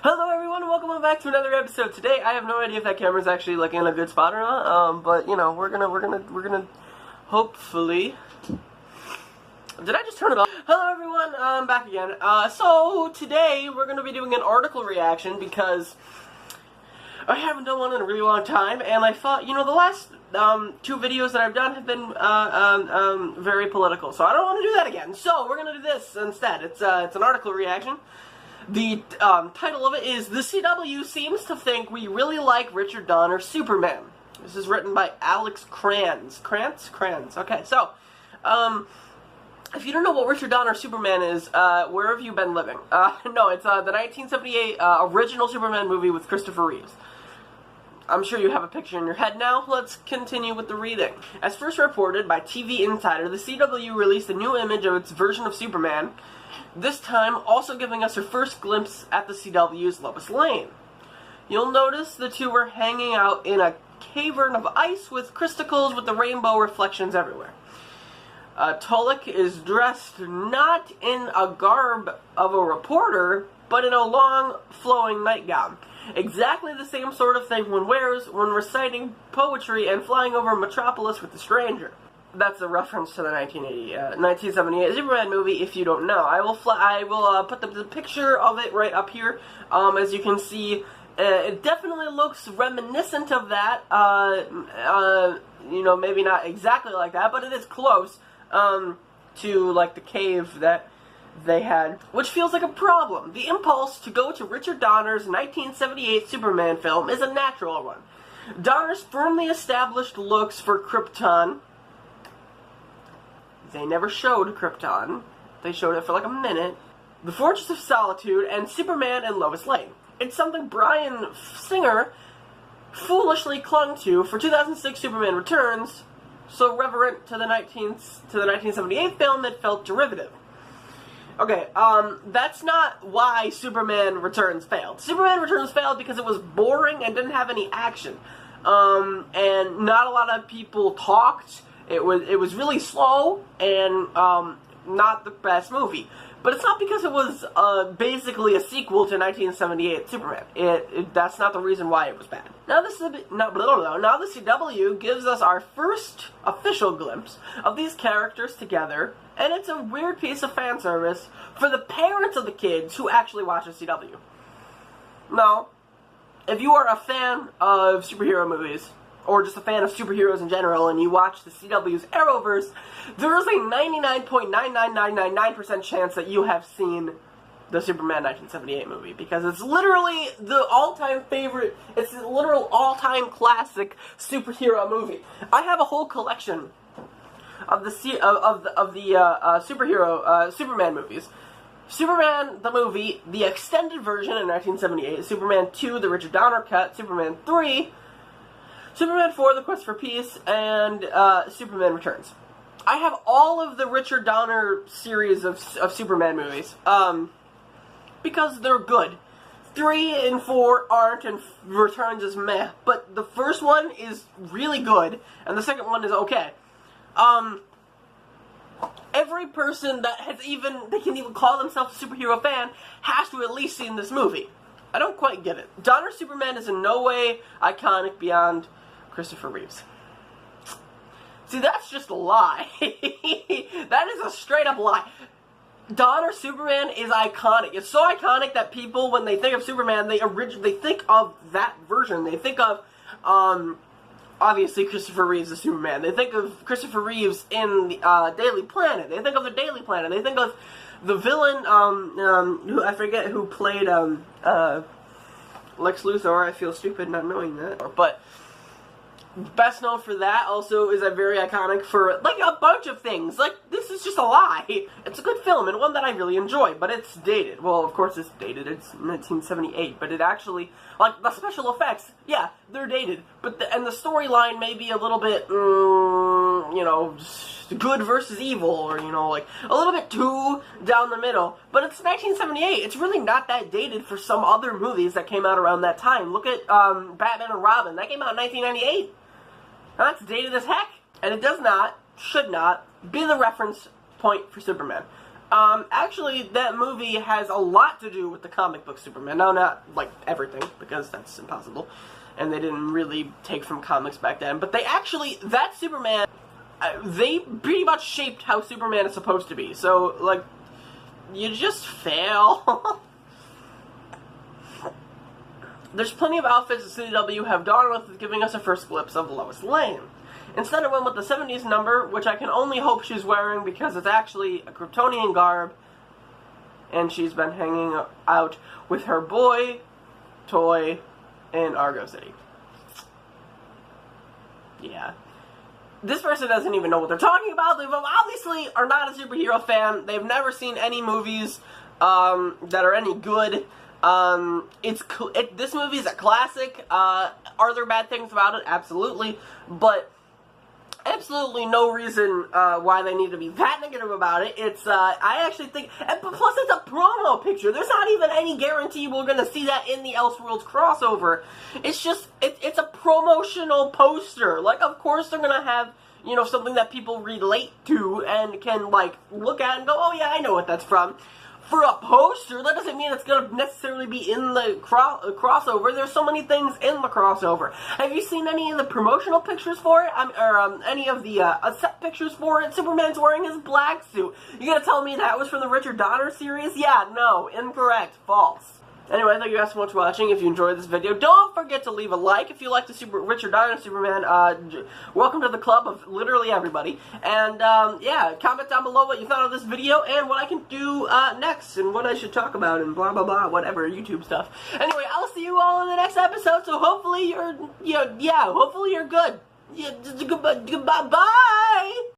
Hello everyone, welcome back to another episode. Today, I have no idea if that camera's actually like in a good spot or not, but you know, we're gonna hopefully. Did I just turn it off? Hello everyone, I'm back again. So today we're gonna be doing an article reaction because I haven't done one in a really long time, and I thought, you know, the last two videos that I've done have been very political, so I don't want to do that again. So we're gonna do this instead. It's an article reaction. The title of it is "The CW Seems to Think We Really Like Richard Donner's Superman." This is written by Alex Cranz. Cranz. Okay, so if you don't know what Richard Donner's Superman is, where have you been living? No, it's the 1978 original Superman movie with Christopher Reeves. I'm sure you have a picture in your head now. Let's continue with the reading. As first reported by TV Insider, the CW released a new image of its version of Superman, this time also giving us our first glimpse at the CW's Lois Lane. You'll notice the two are hanging out in a cavern of ice with crystals with the rainbow reflections everywhere. Tulloch is dressed not in a garb of a reporter, but in a long, flowing nightgown. Exactly the same sort of thing one wears when reciting poetry and flying over Metropolis with a stranger. That's a reference to the 1978 Superman movie, if you don't know. I will put the picture of it right up here. As you can see, it definitely looks reminiscent of that. You know, maybe not exactly like that, but it is close to, like, the cave that they had, which feels like a problem. The impulse to go to Richard Donner's 1978 Superman film is a natural one. Donner's firmly established looks for Krypton. They never showed Krypton. They showed it for like a minute. The Fortress of Solitude, and Superman and Lois Lane. It's something Bryan Singer foolishly clung to for 2006 Superman Returns, so reverent to the 1978 film it felt derivative. Okay, that's not why Superman Returns failed. Superman Returns failed because it was boring and didn't have any action. And not a lot of people talked. It was really slow and not the best movie. But it's not because it was basically a sequel to 1978 Superman. That's not the reason why it was bad. Now the CW gives us our first official glimpse of these characters together, and it's a weird piece of fan service for the parents of the kids who actually watch the CW. Now, if you are a fan of superhero movies, or just a fan of superheroes in general, and you watch the CW's Arrowverse, there is a 99.99999% chance that you have seen the Superman 1978 movie, because it's literally the all-time favorite, it's the literal all-time classic superhero movie. I have a whole collection of the Superman movies. Superman, the movie, the extended version in 1978, Superman 2, the Richard Donner cut, Superman 3, Superman 4, The Quest for Peace, and Superman Returns. I have all of the Richard Donner series of Superman movies, because they're good. 3 and 4 aren't, and Returns is meh, but the first one is really good, and the second one is okay. Every person that can even call themselves a superhero fan has to at least seen this movie. I don't quite get it. Donner's Superman is in no way iconic beyond Christopher Reeves. See, that's just a lie. That is a straight up lie. Donner's Superman is iconic. It's so iconic that people, when they think of Superman, they think of that version. They think of, obviously, Christopher Reeves as Superman. They think of Christopher Reeves in the Daily Planet. They think of the Daily Planet. They think of the villain, who I forget who played Lex Luthor. I feel stupid not knowing that. But best known for that also is very iconic for, like, a bunch of things. Like, this is just a lie. It's a good film, and one that I really enjoy, but it's dated. Well, of course it's dated. It's 1978, but it actually, like, the special effects, yeah, they're dated. But the storyline may be a little bit, you know, good versus evil, or, you know, like, a little bit too down the middle. But it's 1978. It's really not that dated for some other movies that came out around that time. Look at Batman and Robin. That came out in 1998. Now, that's dated as heck, and it should not, be the reference point for Superman. Actually, that movie has a lot to do with the comic book Superman. No, not, like, everything, because that's impossible. And they didn't really take from comics back then. But they actually, that Superman, they pretty much shaped how Superman is supposed to be. So, like, you just fail. There's plenty of outfits that CW have gone with giving us a first glimpse of Lois Lane. Instead, I went with the 70s number, which I can only hope she's wearing because it's actually a Kryptonian garb, and she's been hanging out with her boy toy in Argo City. Yeah. This person doesn't even know what they're talking about. They obviously are not a superhero fan. They've never seen any movies that are any good. This movie is a classic. Are there bad things about it? Absolutely. But absolutely no reason why they need to be that negative about it. It's, I actually think, and plus it's a promo picture. There's not even any guarantee we're gonna see that in the Elseworlds crossover. It's just, it's a promotional poster. Like, of course they're gonna have, you know, something that people relate to and can, like, look at and go, oh yeah, I know what that's from. For a poster, that doesn't mean it's going to necessarily be in the crossover. There's so many things in the crossover. Have you seen any of the promotional pictures for it? Or any of the set pictures for it? Superman's wearing his black suit. You gonna tell me that was from the Richard Donner series? Yeah, no, incorrect, false. Anyway, thank you guys so much for watching. If you enjoyed this video, don't forget to leave a like. If you like the Richard Donner Superman, welcome to the club of literally everybody. And, yeah, comment down below what you thought of this video and what I can do next and what I should talk about and blah, blah, blah, whatever, YouTube stuff. Anyway, I'll see you all in the next episode, so hopefully you're, hopefully you're good. Yeah, goodbye, bye!